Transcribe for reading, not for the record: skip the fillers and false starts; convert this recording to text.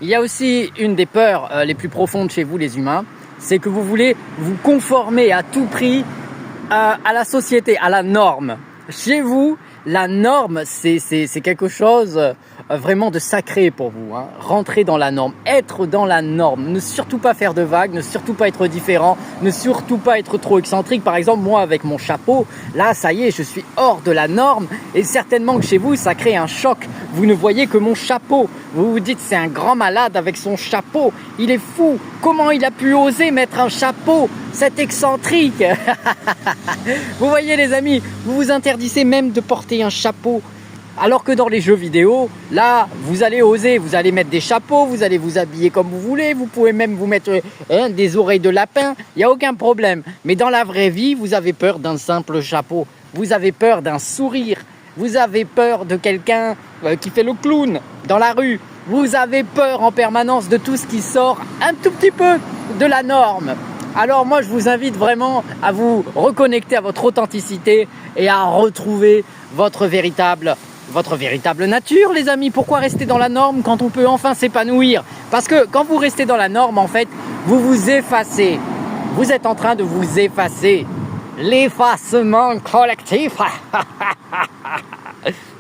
Il y a aussi une des peurs les plus profondes chez vous les humains, c'est que vous voulez vous conformer à tout prix à la société, à la norme. Chez vous, la norme, c'est quelque chose vraiment de sacré pour vous. Hein. Rentrer dans la norme, être dans la norme, ne surtout pas faire de vagues, ne surtout pas être différent, ne surtout pas être trop excentrique. Par exemple, moi avec mon chapeau, là ça y est, je suis hors de la norme et certainement que chez vous, ça crée un choc. Vous ne voyez que mon chapeau. Vous vous dites, c'est un grand malade avec son chapeau. Il est fou. Comment il a pu oser mettre un chapeau, cet excentrique? Vous voyez les amis, vous vous interdisez même de porter un chapeau. Alors que dans les jeux vidéo, là, vous allez oser, vous allez mettre des chapeaux, vous allez vous habiller comme vous voulez, vous pouvez même vous mettre des oreilles de lapin, il n'y a aucun problème. Mais dans la vraie vie, vous avez peur d'un simple chapeau, vous avez peur d'un sourire, vous avez peur de quelqu'un qui fait le clown dans la rue, vous avez peur en permanence de tout ce qui sort un tout petit peu de la norme. Alors moi, je vous invite vraiment à vous reconnecter à votre authenticité et à retrouver votre véritable nature, les amis. Pourquoi rester dans la norme quand on peut enfin s'épanouir? Parce que quand vous restez dans la norme, en fait, vous vous effacez. Vous êtes en train de vous effacer. L'effacement collectif.